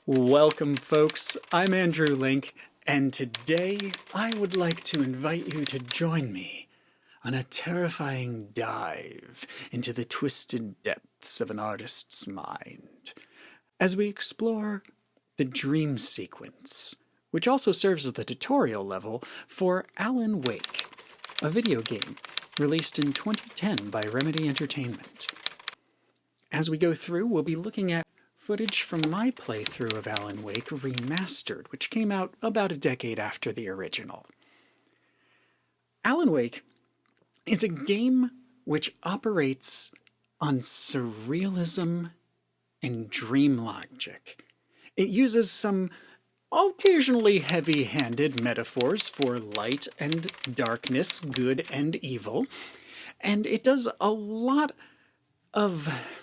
Welcome, folks. I'm Andrew Link, and today I would like to invite you to join me on a terrifying dive into the twisted depths of an artist's mind as we explore the dream sequence, which also serves as the tutorial level for Alan Wake, a video game released in 2010 by Remedy Entertainment. As we go through, we'll be looking at footage from my playthrough of Alan Wake Remastered, which came out about a decade after the original. Alan Wake is a game which operates on surrealism and dream logic. It uses some occasionally heavy-handed metaphors for light and darkness, good and evil, and it does a lot of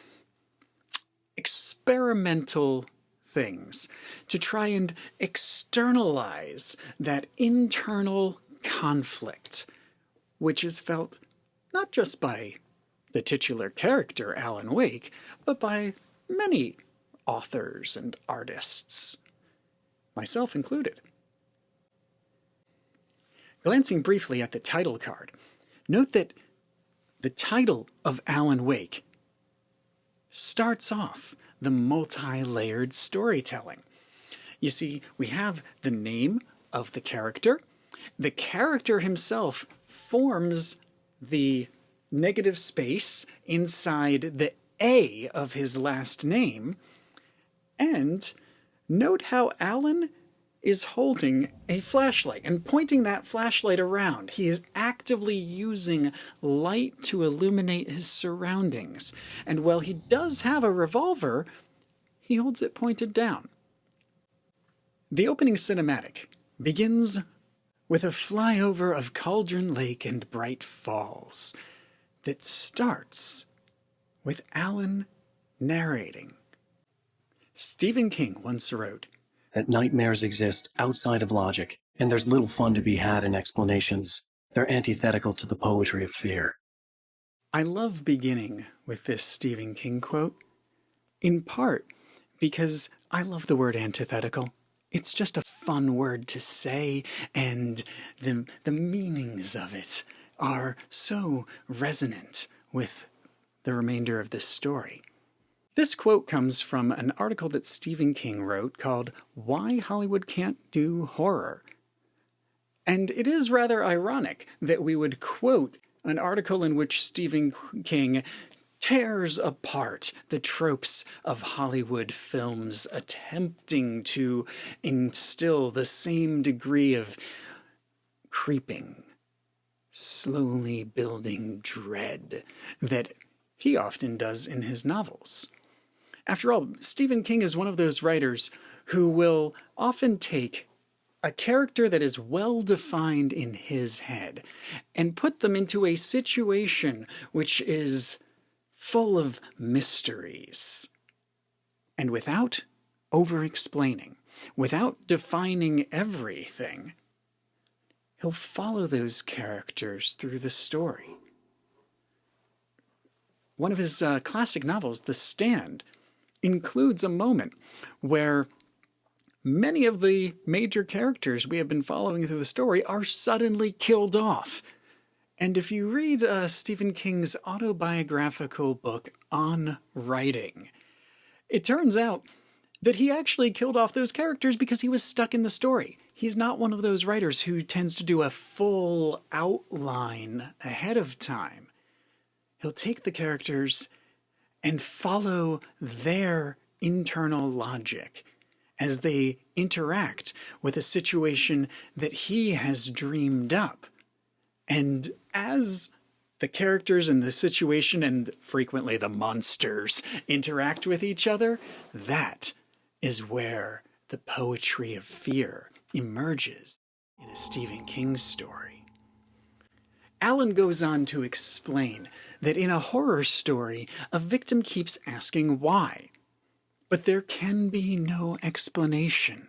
experimental things to try and externalize that internal conflict, which is felt not just by the titular character, Alan Wake, but by many authors and artists, myself included. Glancing briefly at the title card, note that the title of Alan Wake starts off the multi-layered storytelling. You see, we have the name of the character. The character himself forms the negative space inside the A of his last name. And note how Alan is holding a flashlight and pointing that flashlight around. He is actively using light to illuminate his surroundings. And while he does have a revolver, he holds it pointed down. The opening cinematic begins with a flyover of Cauldron Lake and Bright Falls that starts with Alan narrating. Stephen King once wrote, that nightmares exist outside of logic, and there's little fun to be had in explanations. They're antithetical to the poetry of fear. I love beginning with this Stephen King quote, in part because I love the word antithetical. It's just a fun word to say, and the meanings of it are so resonant with the remainder of this story. This quote comes from an article that Stephen King wrote called Why Hollywood Can't Do Horror. And it is rather ironic that we would quote an article in which Stephen King tears apart the tropes of Hollywood films, attempting to instill the same degree of creeping, slowly building dread that he often does in his novels. After all, Stephen King is one of those writers who will often take a character that is well defined in his head and put them into a situation which is full of mysteries. And without over-explaining, without defining everything, he'll follow those characters through the story. One of his classic novels, The Stand, includes a moment where many of the major characters we have been following through the story are suddenly killed off. And if you read Stephen King's autobiographical book on writing, it turns out that he actually killed off those characters because he was stuck in the story. He's not one of those writers who tends to do a full outline ahead of time. He'll take the characters and follow their internal logic as they interact with a situation that he has dreamed up. And as the characters in the situation, and frequently the monsters, interact with each other, that is where the poetry of fear emerges in a Stephen King story. Alan goes on to explain that in a horror story, a victim keeps asking why. But there can be no explanation,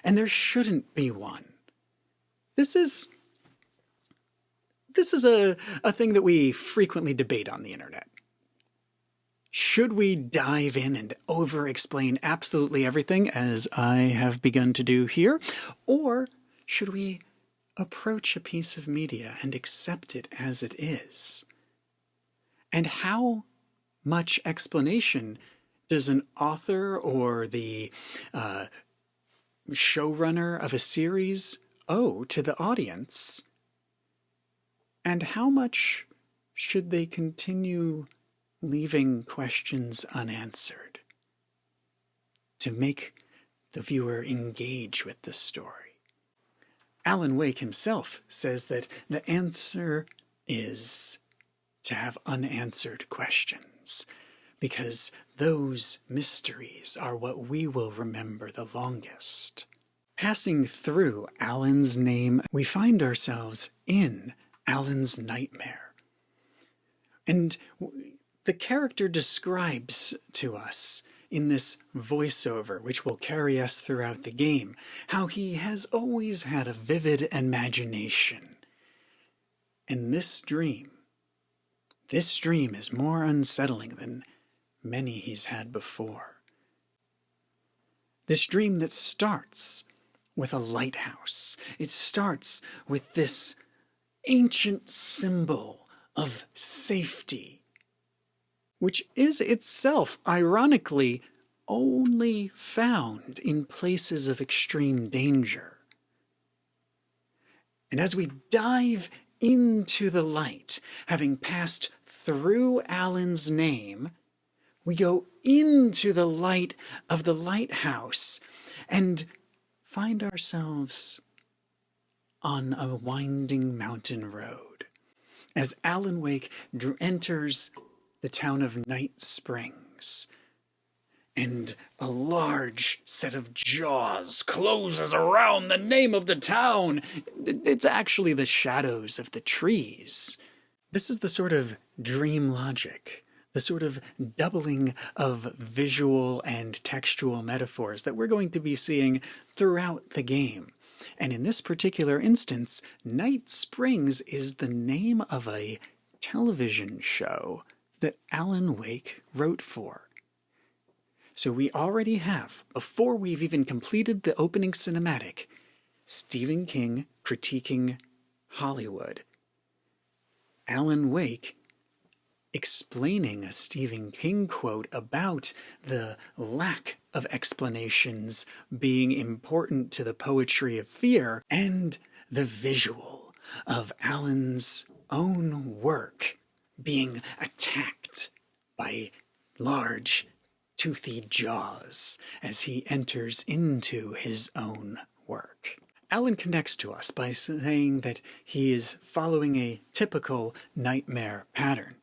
and there shouldn't be one. This is a thing that we frequently debate on the internet. Should we dive in and over-explain absolutely everything, as I have begun to do here? Or should we approach a piece of media and accept it as it is? And how much explanation does an author or the showrunner of a series owe to the audience? And how much should they continue leaving questions unanswered to make the viewer engage with the story? Alan Wake himself says that the answer is to have unanswered questions, because those mysteries are what we will remember the longest. Passing through Alan's name, we find ourselves in Alan's nightmare. And the character describes to us in this voiceover, which will carry us throughout the game, how he has always had a vivid imagination. And this dream is more unsettling than many he's had before. This dream that starts with a lighthouse. It starts with this ancient symbol of safety, which is itself, ironically, only found in places of extreme danger. And as we dive into the light, having passed through Alan's name, we go into the light of the lighthouse and find ourselves on a winding mountain road as Alan Wake enters the town of Night Springs, and a large set of jaws closes around the name of the town. It's actually the shadows of the trees. This is the sort of dream logic, the sort of doubling of visual and textual metaphors that we're going to be seeing throughout the game. And in this particular instance, Night Springs is the name of a television show that Alan Wake wrote for. So we already have, before we've even completed the opening cinematic, Stephen King critiquing Hollywood. Alan Wake explaining a Stephen King quote about the lack of explanations being important to the poetry of fear, and the visual of Alan's own work being attacked by large, toothy jaws as he enters into his own work. Alan connects to us by saying that he is following a typical nightmare pattern.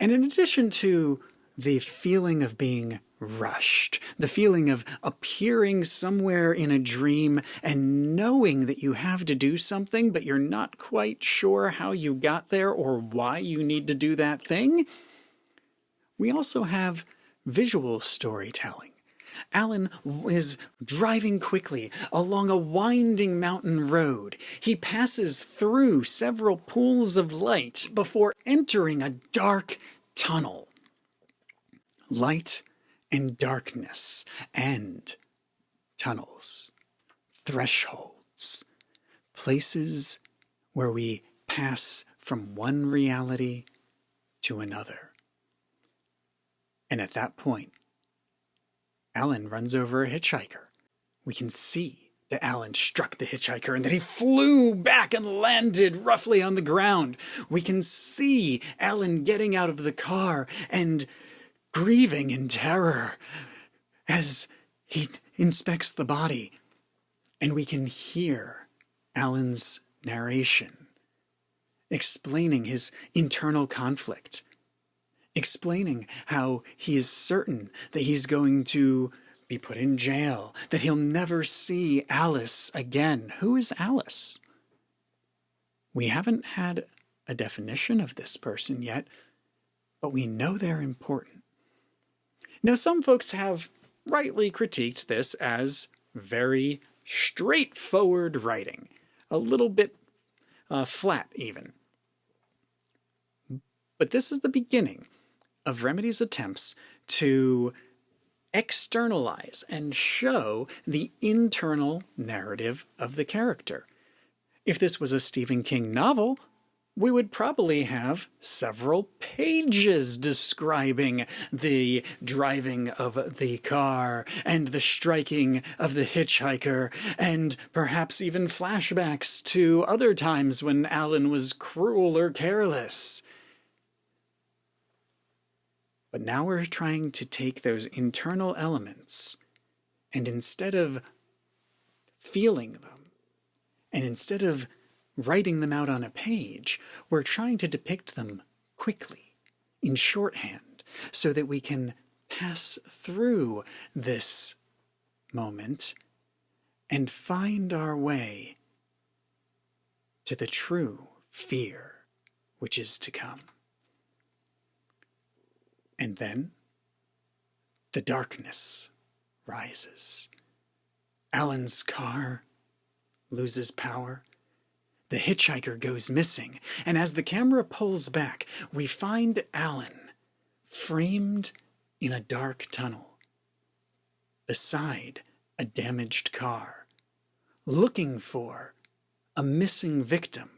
And in addition to the feeling of being rushed, the feeling of appearing somewhere in a dream and knowing that you have to do something, but you're not quite sure how you got there or why you need to do that thing, we also have visual storytelling. Alan is driving quickly along a winding mountain road. He passes through several pools of light before entering a dark tunnel. Light and darkness and tunnels, thresholds, places where we pass from one reality to another. And at that point, Alan runs over a hitchhiker. We can see that Alan struck the hitchhiker and that he flew back and landed roughly on the ground. We can see Alan getting out of the car and grieving in terror as he inspects the body. And we can hear Alan's narration, explaining his internal conflict, explaining how he is certain that he's going to be put in jail, that he'll never see Alice again. Who is Alice? We haven't had a definition of this person yet, but we know they're important. Now, some folks have rightly critiqued this as very straightforward writing, a little bit flat even. But this is the beginning of Remedy's attempts to externalize and show the internal narrative of the character. If this was a Stephen King novel, we would probably have several pages describing the driving of the car and the striking of the hitchhiker, and perhaps even flashbacks to other times when Alan was cruel or careless. But now we're trying to take those internal elements, and instead of feeling them, and instead of writing them out on a page, we're trying to depict them quickly, in shorthand, so that we can pass through this moment and find our way to the true fear which is to come. And then the darkness rises. Alan's car loses power. The hitchhiker goes missing, and as the camera pulls back, we find Alan framed in a dark tunnel beside a damaged car, looking for a missing victim.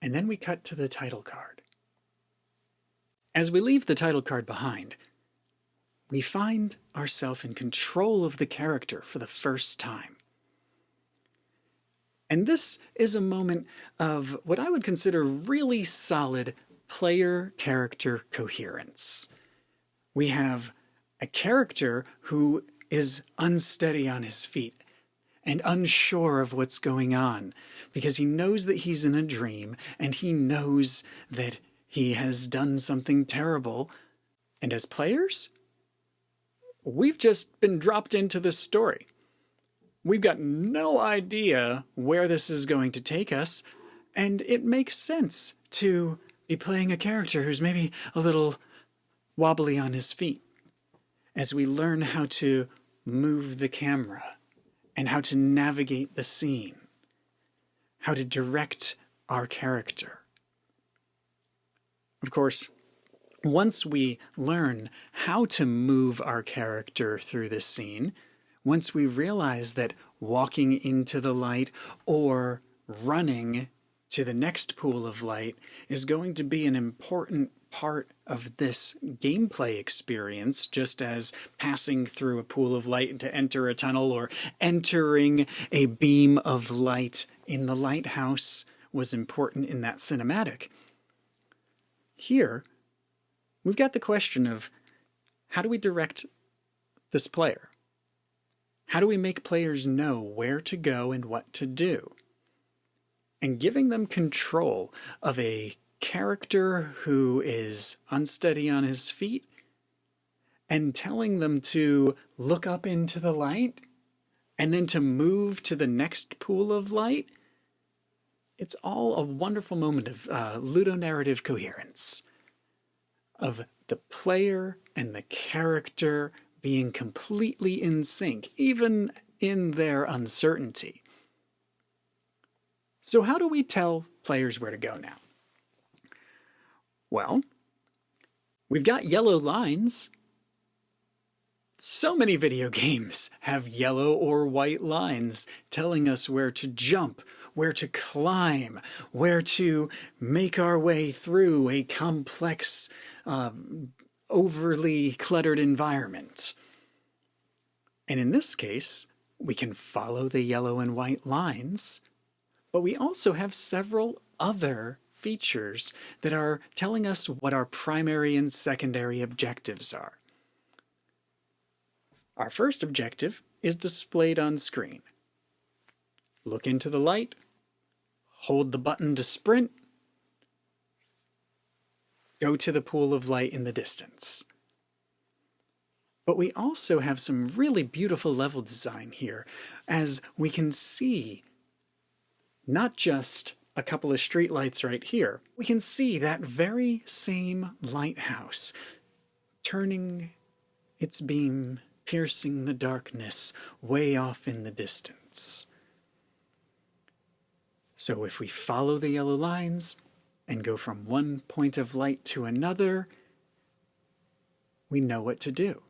And then we cut to the title card. As we leave the title card behind, we find ourselves in control of the character for the first time. And this is a moment of what I would consider really solid player-character coherence. We have a character who is unsteady on his feet and unsure of what's going on because he knows that he's in a dream and he knows that he has done something terrible. And as players, we've just been dropped into this story. We've got no idea where this is going to take us, and it makes sense to be playing a character who's maybe a little wobbly on his feet as we learn how to move the camera and how to navigate the scene, how to direct our character. Of course, once we learn how to move our character through the scene, once we realize that walking into the light or running to the next pool of light is going to be an important part of this gameplay experience, just as passing through a pool of light to enter a tunnel or entering a beam of light in the lighthouse was important in that cinematic. Here, we've got the question of how do we direct this player? How do we make players know where to go and what to do? And giving them control of a character who is unsteady on his feet and telling them to look up into the light and then to move to the next pool of light, it's all a wonderful moment of ludonarrative coherence, of the player and the character being completely in sync, even in their uncertainty. So how do we tell players where to go now? Well, we've got yellow lines. So many video games have yellow or white lines telling us where to jump, where to climb, where to make our way through a complex, overly cluttered environment. And in this case, we can follow the yellow and white lines, but we also have several other features that are telling us what our primary and secondary objectives are. Our first objective is displayed on screen. Look into the light, hold the button to sprint, go to the pool of light in the distance. But we also have some really beautiful level design here, as we can see not just a couple of streetlights right here. We can see that very same lighthouse turning its beam, piercing the darkness way off in the distance. So if we follow the yellow lines and go from one point of light to another, we know what to do.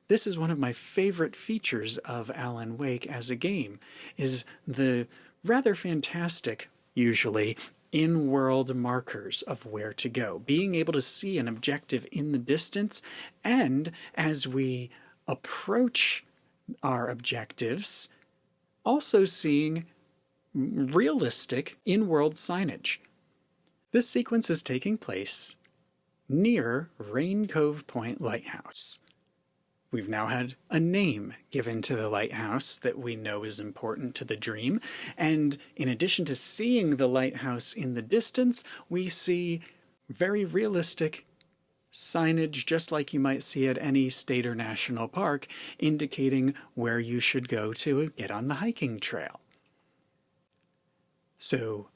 This is one of my favorite features of Alan Wake as a game, is the rather fantastic, usually, in-world markers of where to go. Being able to see an objective in the distance, and as we approach our objectives, also seeing realistic in-world signage. This sequence is taking place near Rain Cove Point Lighthouse. We've now had a name given to the lighthouse that we know is important to the dream, and in addition to seeing the lighthouse in the distance, we see very realistic signage, just like you might see at any state or national park, indicating where you should go to get on the hiking trail. So,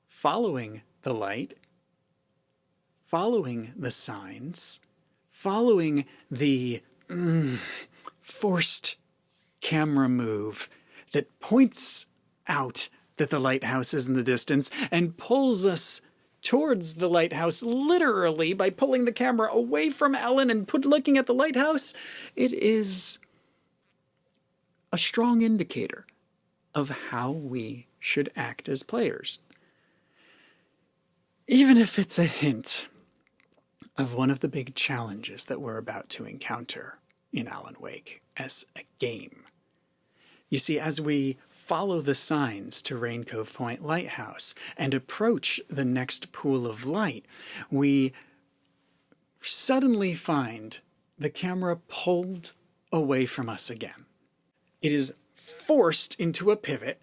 following the light, following the signs, following the forced camera move that points out that the lighthouse is in the distance and pulls us towards the lighthouse literally by pulling the camera away from Alan and looking at the lighthouse, it is a strong indicator of how we should act as players. Even if it's a hint of one of the big challenges that we're about to encounter in Alan Wake as a game. You see, as we follow the signs to Rain Cove Point Lighthouse and approach the next pool of light, we suddenly find the camera pulled away from us again. It is forced into a pivot,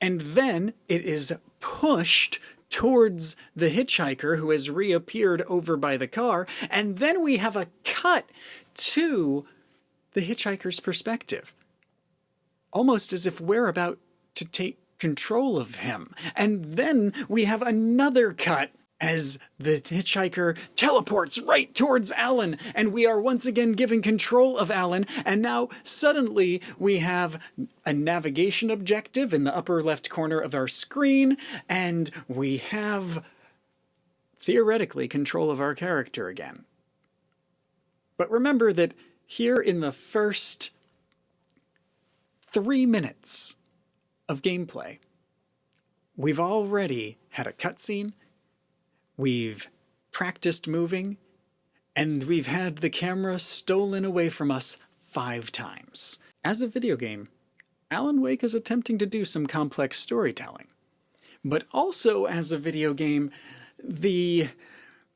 and then it is pushed towards the hitchhiker who has reappeared over by the car, and then we have a cut to the hitchhiker's perspective, almost as if we're about to take control of him. And then we have another cut as the hitchhiker teleports right towards Alan, and we are once again given control of Alan, and now suddenly we have a navigation objective in the upper left corner of our screen, and we have, theoretically, control of our character again. But remember that here in the first 3 minutes of gameplay, we've already had a cutscene, we've practiced moving, and we've had the camera stolen away from us 5 times. As a video game, Alan Wake is attempting to do some complex storytelling. But also as a video game, the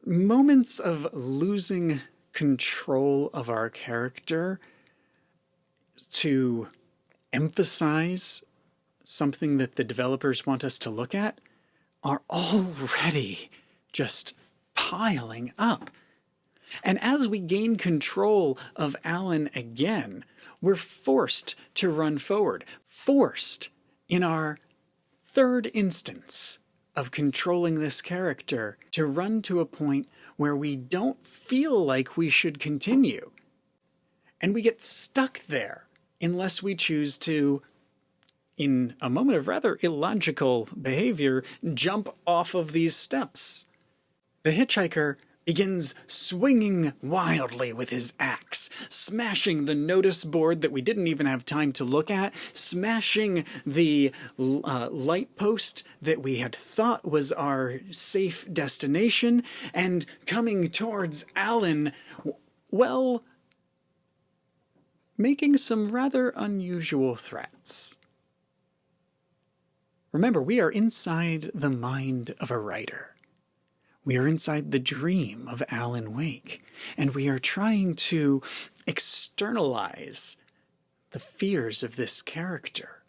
moments of losing control of our character to emphasize something that the developers want us to look at are already just piling up. And as we gain control of Alan again, we're forced to run forward, forced in our third instance of controlling this character to run to a point where we don't feel like we should continue. And we get stuck there unless we choose to, in a moment of rather illogical behavior, jump off of these steps. The hitchhiker begins swinging wildly with his axe, smashing the notice board that we didn't even have time to look at, smashing the light post that we had thought was our safe destination, and coming towards Alan, well, making some rather unusual threats. Remember, we are inside the mind of a writer. We are inside the dream of Alan Wake, and we are trying to externalize the fears of this character.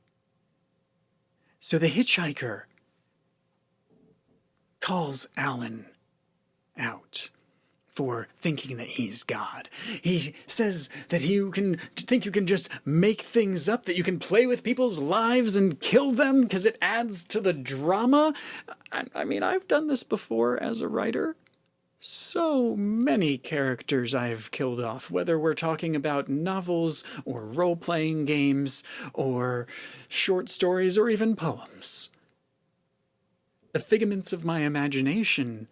So the hitchhiker calls Alan out for thinking that he's God. He says that you can just make things up, that you can play with people's lives and kill them because it adds to the drama. I mean, I've done this before as a writer. So many characters I've killed off, whether we're talking about novels or role-playing games or short stories or even poems. The figments of my imagination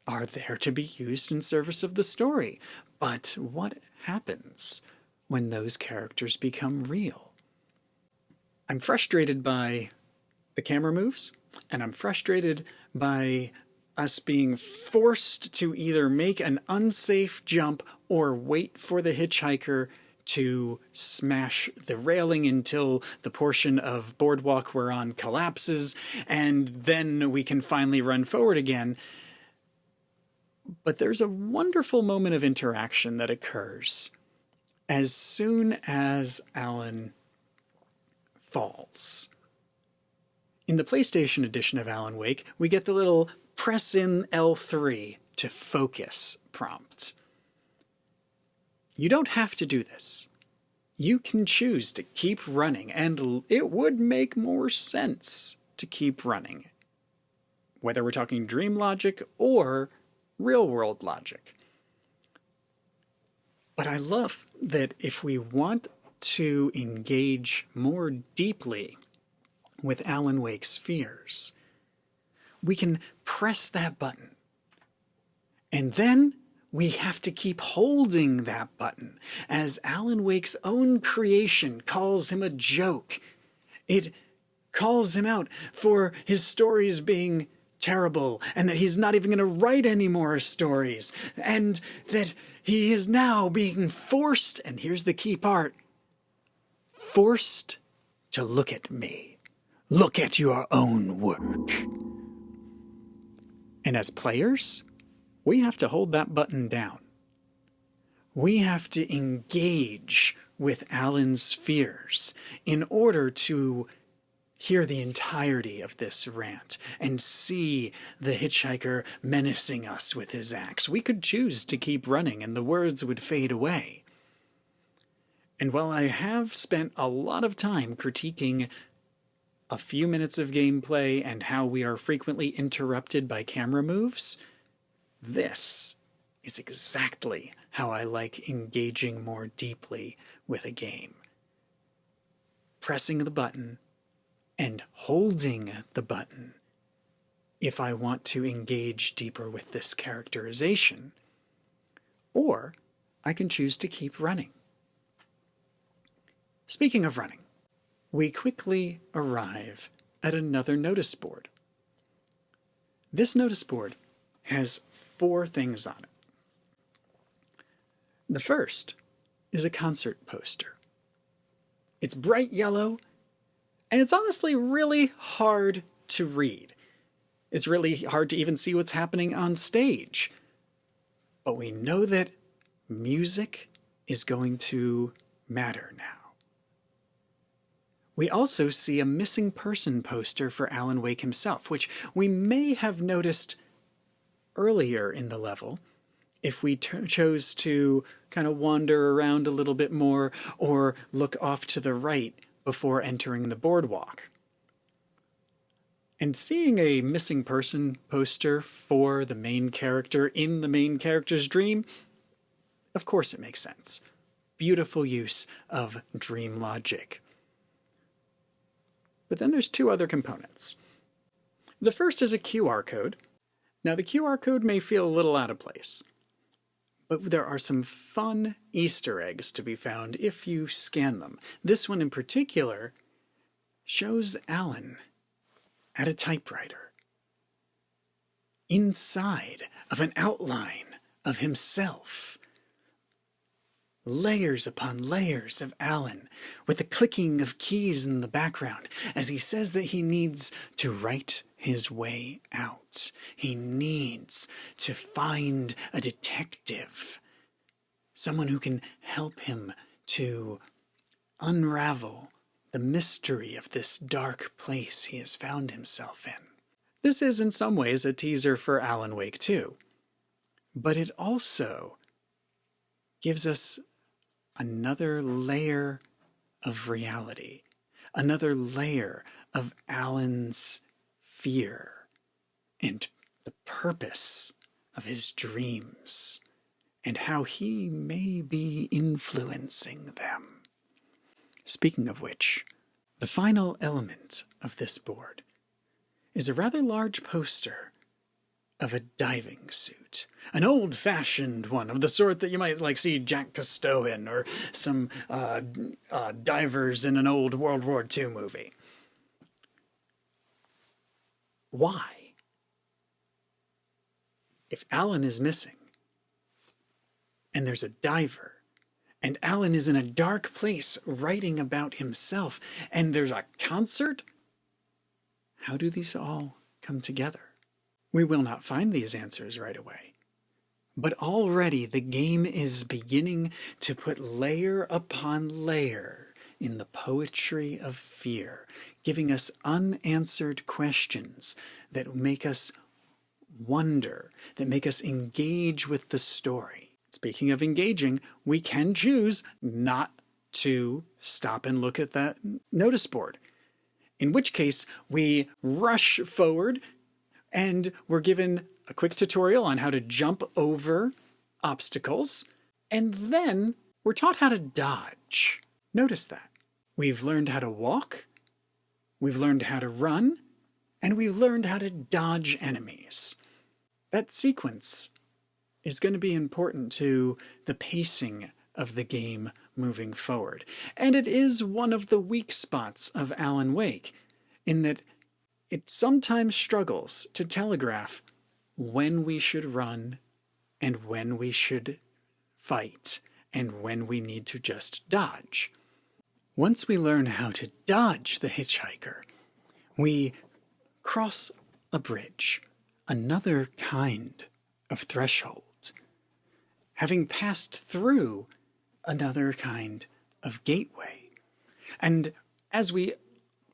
are there to be used in service of the story. But what happens when those characters become real? I'm frustrated by the camera moves, and I'm frustrated by us being forced to either make an unsafe jump or wait for the hitchhiker to smash the railing until the portion of boardwalk we're on collapses, and then we can finally run forward again. But there's a wonderful moment of interaction that occurs as soon as Alan falls. In the PlayStation edition of Alan Wake, we get the little press in L3 to focus prompt. You don't have to do this. You can choose to keep running, and it would make more sense to keep running, whether we're talking dream logic or real-world logic. But I love that if we want to engage more deeply with Alan Wake's fears, we can press that button. And then we have to keep holding that button as Alan Wake's own creation calls him a joke. It calls him out for his stories being terrible, and that he's not even going to write any more stories, and that he is now being forced, and here's the key part, forced to look at me. Look at your own work. And as players, we have to hold that button down. We have to engage with Alan's fears in order to hear the entirety of this rant and see the hitchhiker menacing us with his axe. We could choose to keep running and the words would fade away. And while I have spent a lot of time critiquing a few minutes of gameplay and how we are frequently interrupted by camera moves, this is exactly how I like engaging more deeply with a game. Pressing the button and holding the button if I want to engage deeper with this characterization, or I can choose to keep running. Speaking of running, we quickly arrive at another notice board. This notice board has 4 things on it. The first is a concert poster. It's bright yellow, and it's honestly really hard to read. It's really hard to even see what's happening on stage. But we know that music is going to matter now. We also see a missing person poster for Alan Wake himself, which we may have noticed earlier in the level if we chose to kind of wander around a little bit more or look off to the right before entering the boardwalk. And seeing a missing person poster for the main character in the main character's dream, of course it makes sense. Beautiful use of dream logic. But then there's 2 other components. The first is a QR code. Now the QR code may feel a little out of place, but there are some fun Easter eggs to be found if you scan them. This one in particular shows Alan at a typewriter, inside of an outline of himself. Layers upon layers of Alan, with the clicking of keys in the background, as he says that he needs to write his way out. He needs to find a detective, someone who can help him to unravel the mystery of this dark place he has found himself in. This is in some ways a teaser for Alan Wake 2, but it also gives us another layer of reality, another layer of Alan's fear and the purpose of his dreams and how he may be influencing them. Speaking of which, the final element of this board is a rather large poster of a diving suit. An old-fashioned one, of the sort that you might see Jack Cousteau in, or some divers in an old World War II movie. Why? If Alan is missing, and there's a diver, and Alan is in a dark place writing about himself, and there's a concert, how do these all come together? We will not find these answers right away. But already the game is beginning to put layer upon layer in the poetry of fear, giving us unanswered questions that make us wonder, that make us engage with the story. Speaking of engaging, we can choose not to stop and look at that notice board, in which case we rush forward and we're given a quick tutorial on how to jump over obstacles, and then we're taught how to dodge. Notice that. We've learned how to walk, we've learned how to run, and we've learned how to dodge enemies. That sequence is going to be important to the pacing of the game moving forward. And it is one of the weak spots of Alan Wake, in that it sometimes struggles to telegraph when we should run and when we should fight and when we need to just dodge. Once we learn how to dodge the hitchhiker, we cross a bridge, another kind of threshold, having passed through another kind of gateway. And as we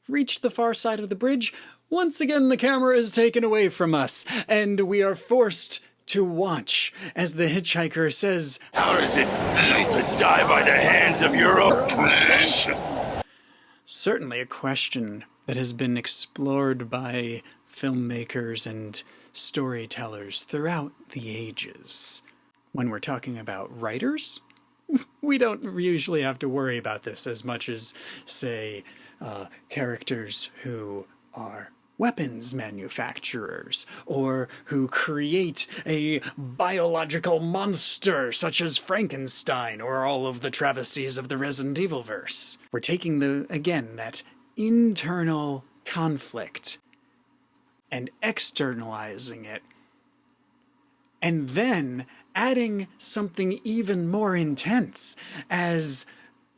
reach the far side of the bridge, once again the camera is taken away from us, and we are forced to watch as the hitchhiker says, "How does it feel to die by the hands of your opponent?" Certainly a question that has been explored by filmmakers and storytellers throughout the ages. When we're talking about writers, we don't usually have to worry about this as much as, say, characters who are weapons manufacturers, or who create a biological monster such as Frankenstein, or all of the travesties of the Resident Evil verse. We're taking that internal conflict and externalizing it, and then adding something even more intense as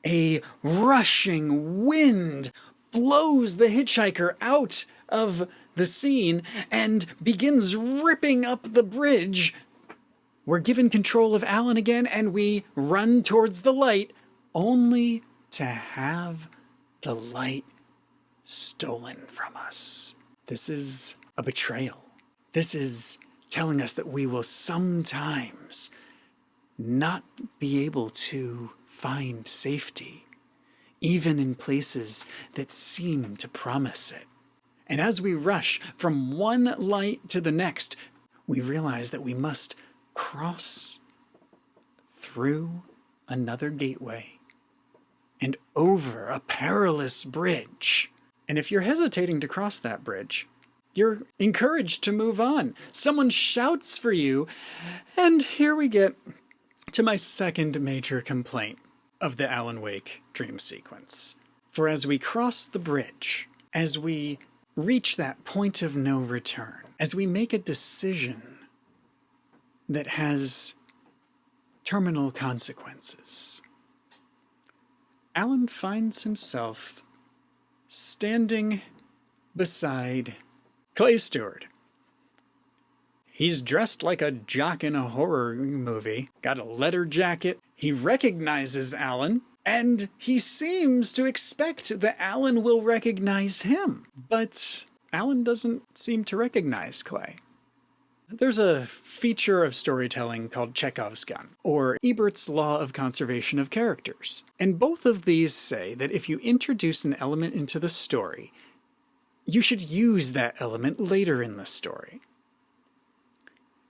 a rushing wind blows the hitchhiker out of the scene and begins ripping up the bridge. We're given control of Alan again, and we run towards the light, only to have the light stolen from us. This is a betrayal. This is telling us that we will sometimes not be able to find safety, even in places that seem to promise it. And as we rush from one light to the next, we realize that we must cross through another gateway and over a perilous bridge. And if you're hesitating to cross that bridge, you're encouraged to move on. Someone shouts for you, and here we get to my second major complaint of the Alan Wake dream sequence. For as we cross the bridge, as we reach that point of no return, as we make a decision that has terminal consequences, Alan finds himself standing beside Clay Stewart. He's dressed like a jock in a horror movie, got a leather jacket. He recognizes Alan, and he seems to expect that Alan will recognize him. But Alan doesn't seem to recognize Clay. There's a feature of storytelling called Chekhov's gun, or Ebert's law of conservation of characters. And both of these say that if you introduce an element into the story, you should use that element later in the story.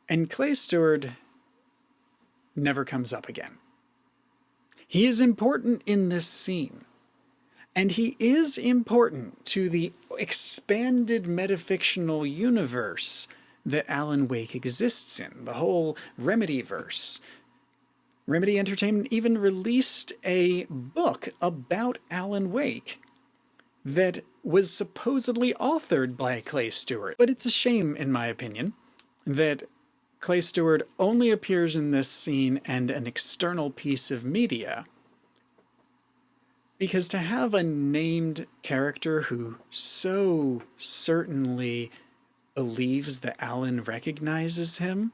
And Clay Stewart never comes up again. He is important in this scene, and he is important to the expanded metafictional universe that Alan Wake exists in, the whole Remedy-verse. Remedy Entertainment even released a book about Alan Wake that was supposedly authored by Clay Stewart. But it's a shame, in my opinion, that Clay Stewart only appears in this scene and an external piece of media. Because to have a named character who so certainly believes that Alan recognizes him,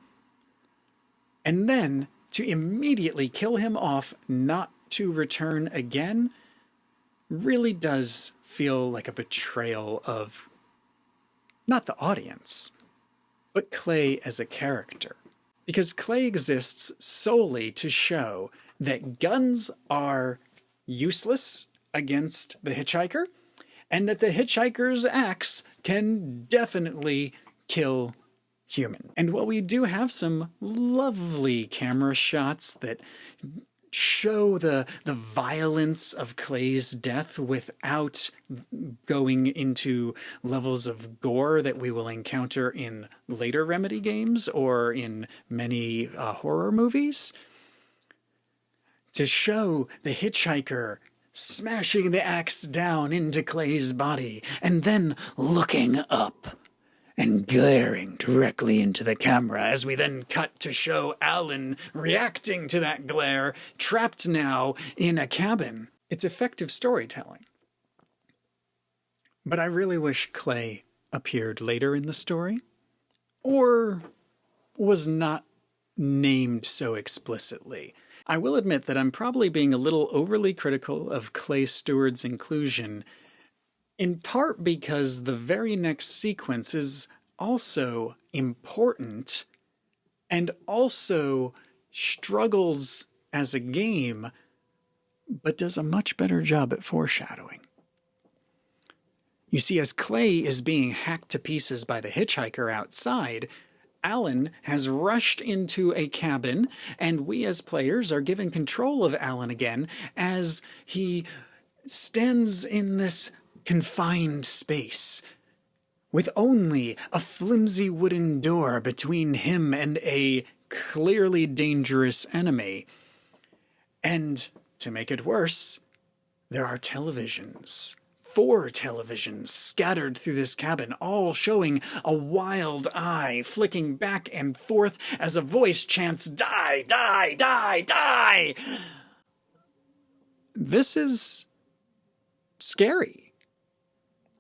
and then to immediately kill him off, not to return again, really does feel like a betrayal of not the audience, but Clay as a character. Because Clay exists solely to show that guns are useless against the hitchhiker, and that the hitchhiker's axe can definitely kill human. And while we do have some lovely camera shots that show the violence of Clay's death without going into levels of gore that we will encounter in later Remedy games or in many horror movies, to show the hitchhiker smashing the axe down into Clay's body and then looking up and glaring directly into the camera, as we then cut to show Alan reacting to that glare, trapped now in a cabin. It's effective storytelling. But I really wish Clay appeared later in the story, or was not named so explicitly. I will admit that I'm probably being a little overly critical of Clay Stewart's inclusion, in part because the very next sequence is also important and also struggles as a game, but does a much better job at foreshadowing. You see, as Clay is being hacked to pieces by the hitchhiker outside, Alan has rushed into a cabin, and we as players are given control of Alan again as he stands in this confined space with only a flimsy wooden door between him and a clearly dangerous enemy. And to make it worse, there are televisions. 4 televisions scattered through this cabin, all showing a wild eye flicking back and forth as a voice chants, "Die, die, die, die!" This is scary.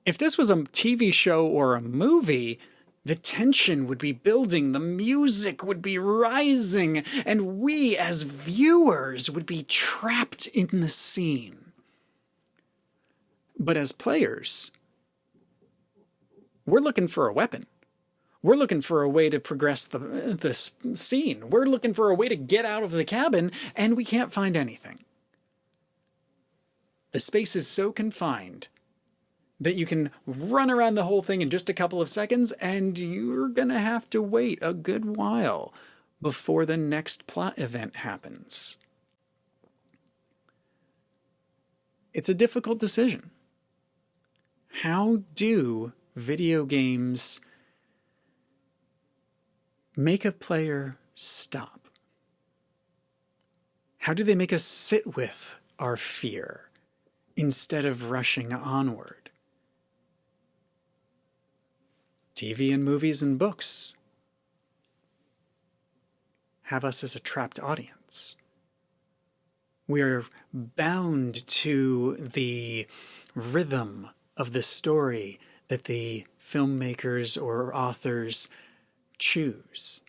If this was a TV show or a movie, the tension would be building, the music would be rising, and we as viewers would be trapped in the scene. But as players, we're looking for a weapon. We're looking for a way to progress this scene. We're looking for a way to get out of the cabin, and we can't find anything. The space is so confined that you can run around the whole thing in just a couple of seconds, and you're going to have to wait a good while before the next plot event happens. It's a difficult decision. How do video games make a player stop? How do they make us sit with our fear instead of rushing onward? TV and movies and books have us as a trapped audience. We are bound to the rhythm of the story that the filmmakers or authors choose.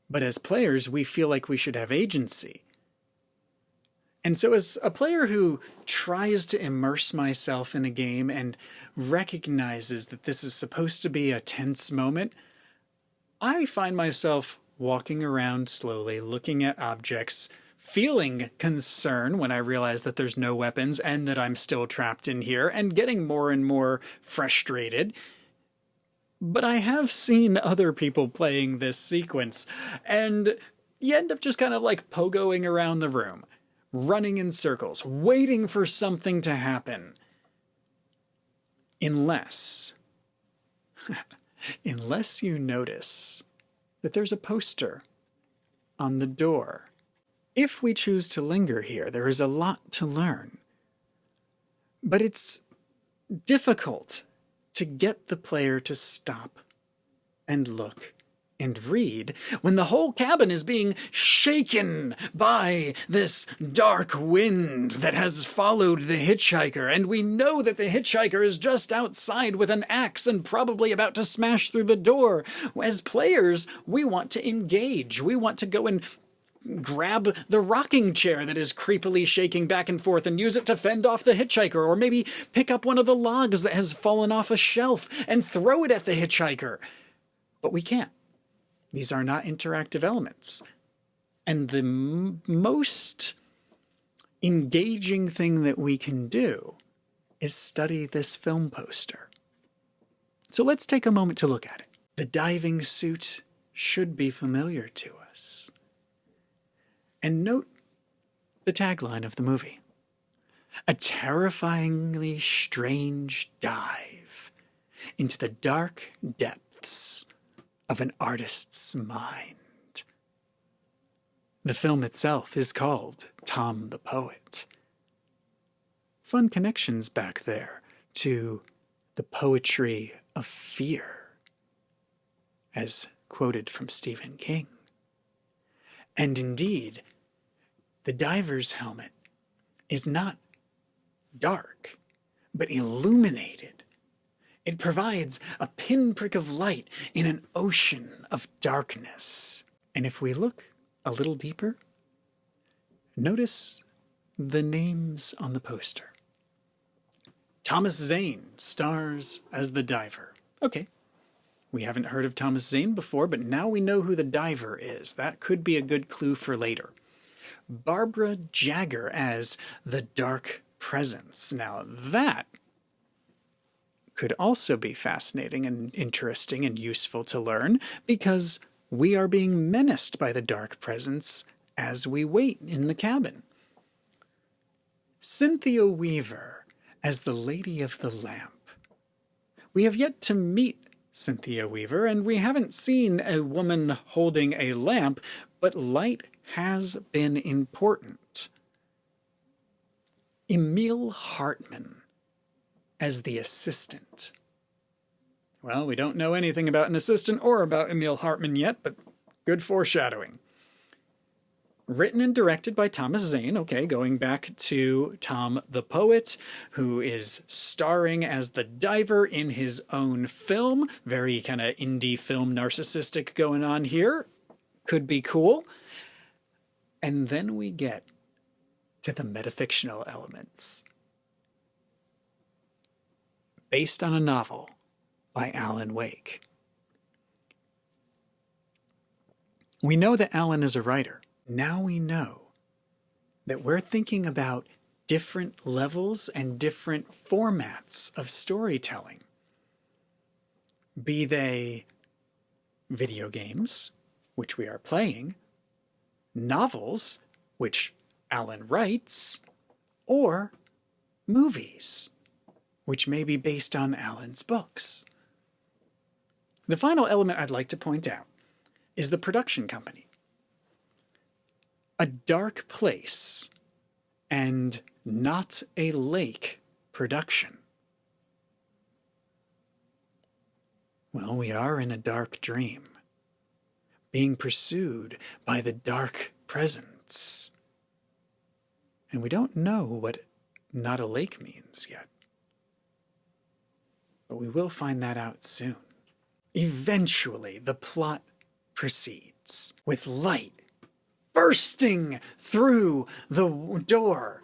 But as players, we feel like we should have agency. And so as a player who tries to immerse myself in a game and recognizes that this is supposed to be a tense moment, I find myself walking around slowly, looking at objects, feeling concern when I realize that there's no weapons and that I'm still trapped in here, and getting more and more frustrated. But I have seen other people playing this sequence, and you end up just kind of like pogoing around the room, running in circles, waiting for something to happen. Unless, unless you notice that there's a poster on the door. If we choose to linger here, there is a lot to learn. But it's difficult to get the player to stop and look and read when the whole cabin is being shaken by this dark wind that has followed the hitchhiker, and we know that the hitchhiker is just outside with an axe and probably about to smash through the door. As players, we want to engage. We want to go and grab the rocking chair that is creepily shaking back and forth and use it to fend off the hitchhiker, or maybe pick up one of the logs that has fallen off a shelf and throw it at the hitchhiker. But we can't. These are not interactive elements. And the most engaging thing that we can do is study this film poster. So let's take a moment to look at it. The diving suit should be familiar to us. And note the tagline of the movie. A terrifyingly strange dive into the dark depths of an artist's mind. The film itself is called Tom the Poet. Fun connections back there to the poetry of fear, as quoted from Stephen King. And indeed, the diver's helmet is not dark, but illuminated. It provides a pinprick of light in an ocean of darkness. And if we look a little deeper, notice the names on the poster. Thomas Zane stars as the diver. Okay, we haven't heard of Thomas Zane before, but now we know who the diver is. That could be a good clue for later. Barbara Jagger as the Dark Presence. Now that could also be fascinating and interesting and useful to learn, because we are being menaced by the Dark Presence as we wait in the cabin. Cynthia Weaver as the Lady of the Lamp. We have yet to meet Cynthia Weaver, and we haven't seen a woman holding a lamp, but light has been important. Emil Hartman as the assistant. Well, we don't know anything about an assistant or about Emil Hartman yet, but good foreshadowing. Written and directed by Thomas Zane, okay, going back to Tom the Poet, who is starring as the diver in his own film. Very kind of indie film narcissistic going on here. Could be cool. And then we get to the metafictional elements. Based on a novel by Alan Wake. We know that Alan is a writer. Now we know that we're thinking about different levels and different formats of storytelling. Be they video games, which we are playing, novels, which Alan writes, or movies, which may be based on Alan's books. The final element I'd like to point out is the production company. A Dark Place and Not a Lake production. Well, we are in a dark dream, being pursued by the dark presence. And we don't know what not a lake means yet. But we will find that out soon. Eventually, the plot proceeds with light bursting through the door,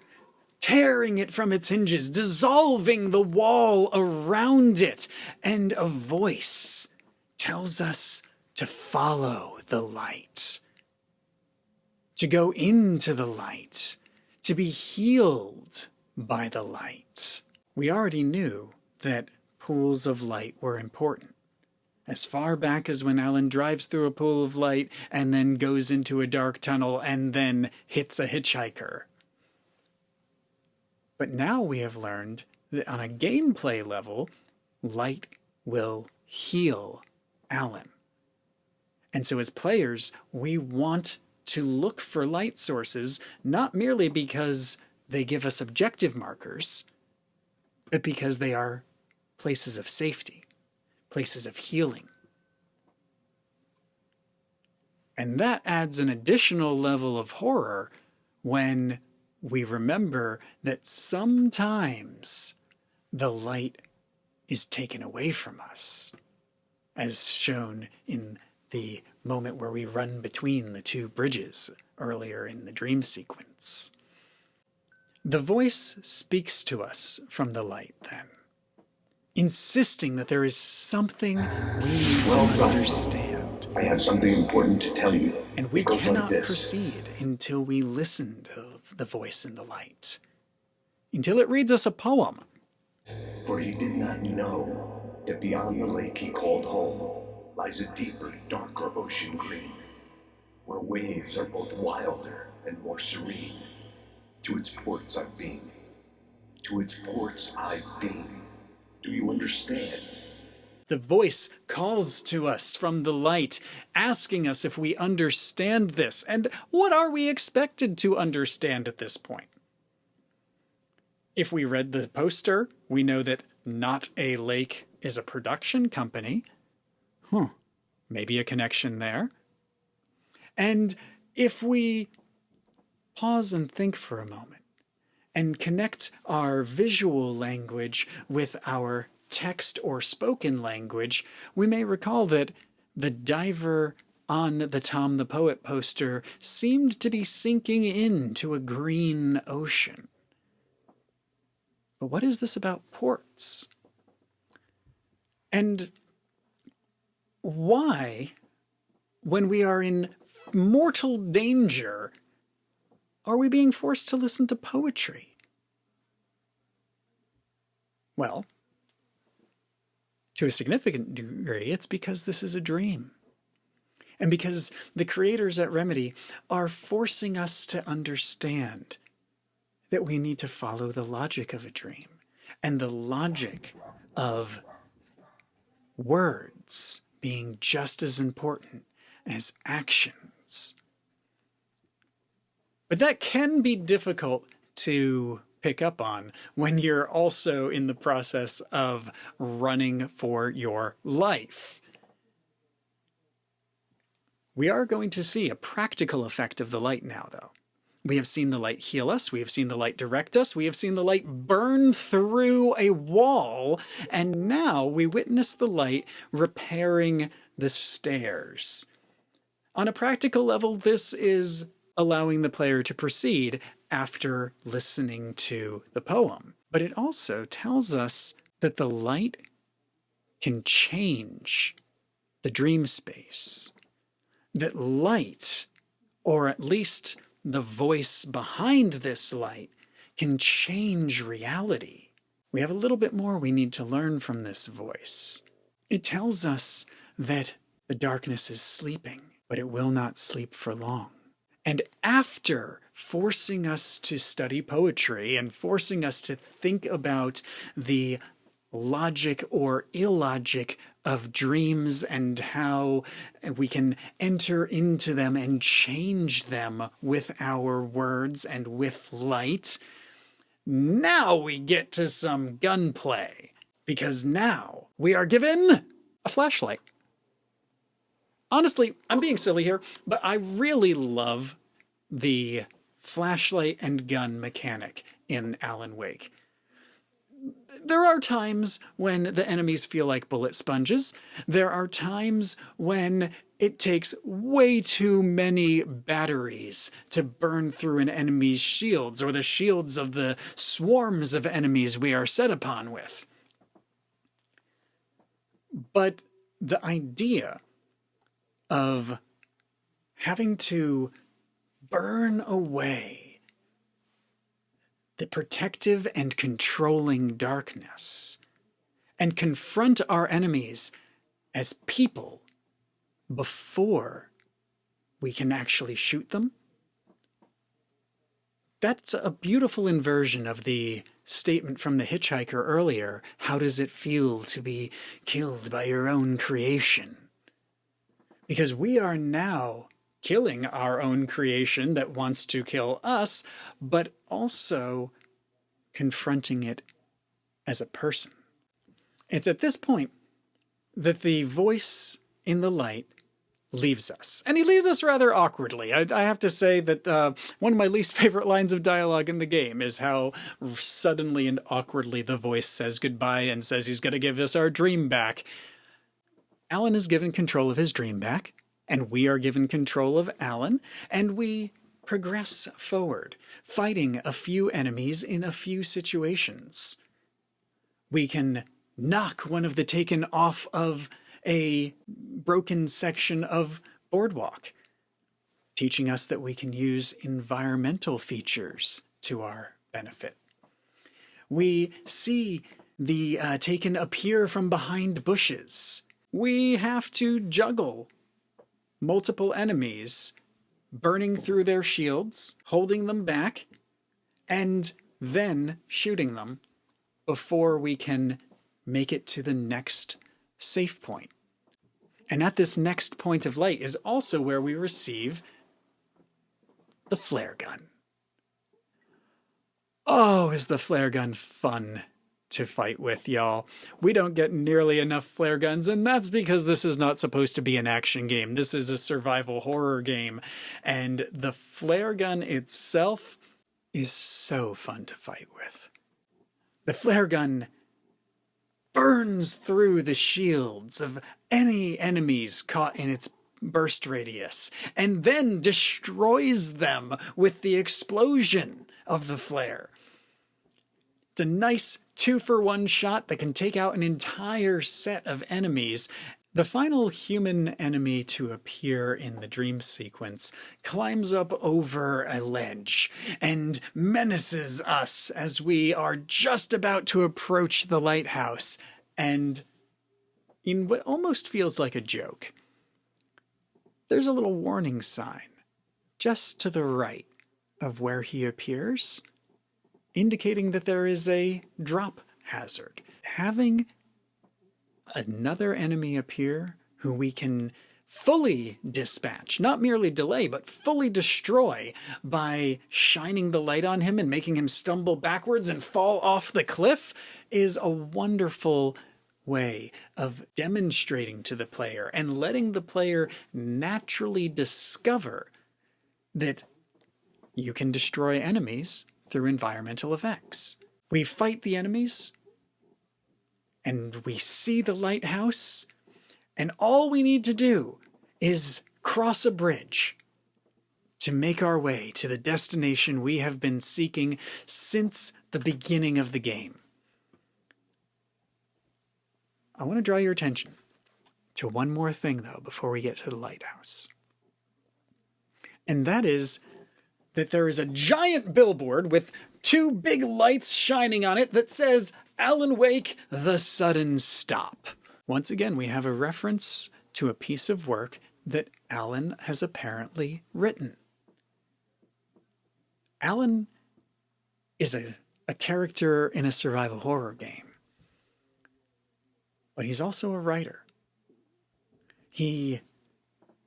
tearing it from its hinges, dissolving the wall around it, and a voice tells us to follow the light, to go into the light, to be healed by the light. We already knew that pools of light were important. As far back as when Alan drives through a pool of light and then goes into a dark tunnel and then hits a hitchhiker. But now we have learned that on a gameplay level, light will heal Alan. And so as players, we want to look for light sources, not merely because they give us objective markers, but because they are places of safety, places of healing. And that adds an additional level of horror when we remember that sometimes the light is taken away from us, as shown in the moment where we run between the two bridges earlier in the dream sequence. The voice speaks to us from the light then, insisting that there is something we need to understand. I have something important to tell you. And we It goes cannot like this. proceed until we listen to the voice in the light, until it reads us a poem. For he did not know that beyond the lake he called home lies a deeper, darker ocean green, where waves are both wilder and more serene. To its ports I've been. To its ports I've been. Do you understand? The voice calls to us from the light, asking us if we understand this, and what are we expected to understand at this point? If we read the poster, we know that Not a Lake is a production company. Maybe a connection there. And if we pause and think for a moment and connect our visual language with our text or spoken language, we may recall that the diver on the Tom the Poet poster seemed to be sinking into a green ocean. But what is this about ports? And why, when we are in mortal danger, are we being forced to listen to poetry? Well, to a significant degree, it's because this is a dream. And because the creators at Remedy are forcing us to understand that we need to follow the logic of a dream and the logic of words being just as important as actions. But that can be difficult to pick up on when you're also in the process of running for your life. We are going to see a practical effect of the light now, though. We have seen the light heal us, we have seen the light direct us, we have seen the light burn through a wall, and now we witness the light repairing the stairs. On a practical level, this is allowing the player to proceed after listening to the poem. But it also tells us that the light can change the dream space. That light, or at least the voice behind this light, can change reality. We have a little bit more we need to learn from this voice. It tells us that the darkness is sleeping, but it will not sleep for long. And after forcing us to study poetry and forcing us to think about the logic or illogic of dreams and how we can enter into them and change them with our words and with light, now we get to some gunplay, because now we are given a flashlight. Honestly, I'm being silly here, but I really love the flashlight and gun mechanic in Alan Wake. There are times when the enemies feel like bullet sponges. There are times when it takes way too many batteries to burn through an enemy's shields or the shields of the swarms of enemies we are set upon with. But the idea of having to burn away the protective and controlling darkness and confront our enemies as people before we can actually shoot them, That's a beautiful inversion of the statement from the hitchhiker earlier. How does it feel to be killed by your own creation? Because we are now killing our own creation that wants to kill us, but also confronting it as a person. It's at this point that the voice in the light leaves us. And he leaves us rather awkwardly. I have to say that one of my least favorite lines of dialogue in the game is how suddenly and awkwardly the voice says goodbye and says he's going to give us our dream back. Alan is given control of his dream back, and we are given control of Alan, and we progress forward, fighting a few enemies in a few situations. We can knock one of the taken off of a broken section of boardwalk, teaching us that we can use environmental features to our benefit. We see the taken appear from behind bushes. We have to juggle multiple enemies, burning through their shields, holding them back, and then shooting them before we can make it to the next safe point. And at this next point of light is also where we receive the flare gun. Oh, is the flare gun fun to fight with, y'all. We don't get nearly enough flare guns, and that's because this is not supposed to be an action game. This is a survival horror game, and the flare gun itself is so fun to fight with. The flare gun burns through the shields of any enemies caught in its burst radius, and then destroys them with the explosion of the flare. It's a nice 2-for-1 shot that can take out an entire set of enemies. The final human enemy to appear in the dream sequence climbs up over a ledge and menaces us as we are just about to approach the lighthouse. And in what almost feels like a joke, there's a little warning sign just to the right of where he appears, indicating that there is a drop hazard. Having another enemy appear who we can fully dispatch, not merely delay, but fully destroy by shining the light on him and making him stumble backwards and fall off the cliff, is a wonderful way of demonstrating to the player and letting the player naturally discover that you can destroy enemies through environmental effects. We fight the enemies, and we see the lighthouse, and all we need to do is cross a bridge to make our way to the destination we have been seeking since the beginning of the game. I want to draw your attention to one more thing, though, before we get to the lighthouse. And that is that there is a giant billboard with 2 big lights shining on it that says, Alan Wake, The Sudden Stop. Once again, we have a reference to a piece of work that Alan has apparently written. Alan is a character in a survival horror game, but he's also a writer. He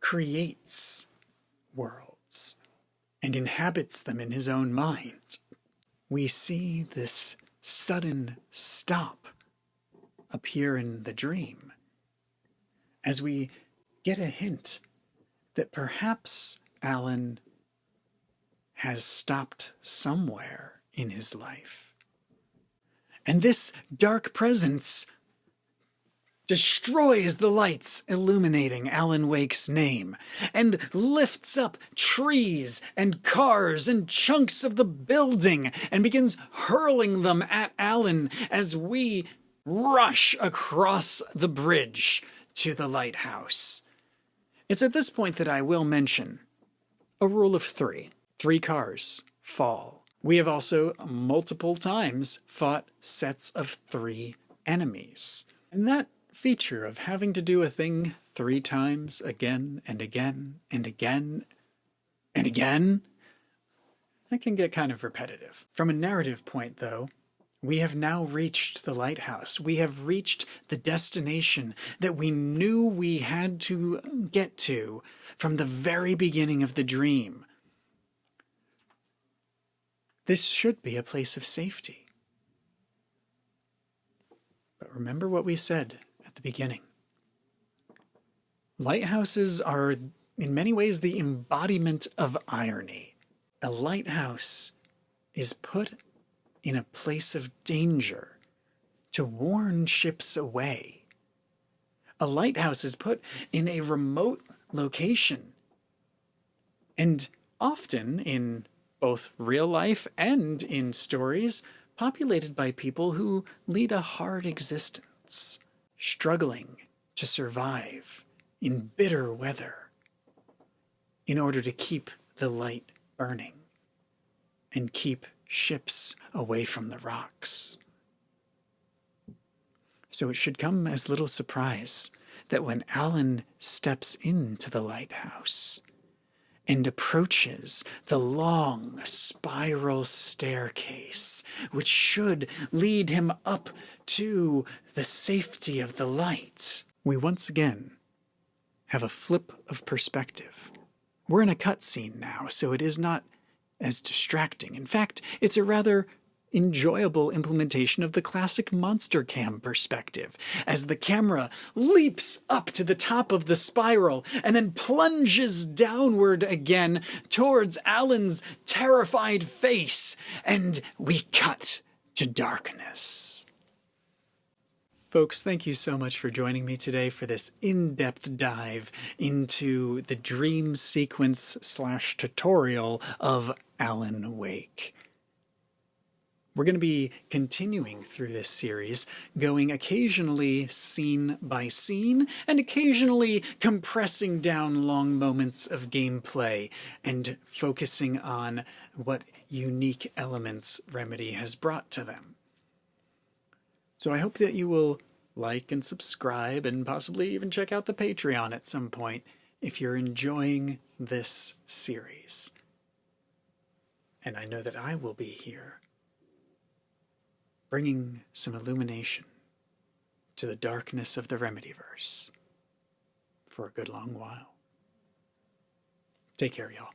creates worlds and inhabits them in his own mind. We see this sudden stop appear in the dream as we get a hint that perhaps Alan has stopped somewhere in his life. And this dark presence destroys the lights illuminating Alan Wake's name, and lifts up trees and cars and chunks of the building and begins hurling them at Alan as we rush across the bridge to the lighthouse. It's at this point that I will mention a rule of 3. 3 cars fall. We have also multiple times fought sets of 3 enemies. And that feature of having to do a thing 3 times again and again and again and again, That can get kind of repetitive. From a narrative point, though, we have now reached the lighthouse. We have reached the destination that we knew we had to get to from the very beginning of the dream. This should be a place of safety. But remember what we said at the beginning. Lighthouses are, in many ways, the embodiment of irony. A lighthouse is put in a place of danger to warn ships away. A lighthouse is put in a remote location, and often in both real life and in stories, populated by people who lead a hard existence, struggling to survive in bitter weather in order to keep the light burning and keep ships away from the rocks. So it should come as little surprise that when Alan steps into the lighthouse and approaches the long spiral staircase, which should lead him up to the safety of the light, we once again have a flip of perspective. We're in a cutscene now, so it is not as distracting. In fact, it's a rather enjoyable implementation of the classic monster cam perspective, as the camera leaps up to the top of the spiral and then plunges downward again towards Alan's terrified face, and we cut to darkness. Folks, thank you so much for joining me today for this in-depth dive into the dream sequence / tutorial of Alan Wake. We're going to be continuing through this series, going occasionally scene by scene, and occasionally compressing down long moments of gameplay and focusing on what unique elements Remedy has brought to them. So I hope that you will like and subscribe and possibly even check out the Patreon at some point if you're enjoying this series. And I know that I will be here, bringing some illumination to the darkness of the Remedyverse for a good long while. Take care, y'all.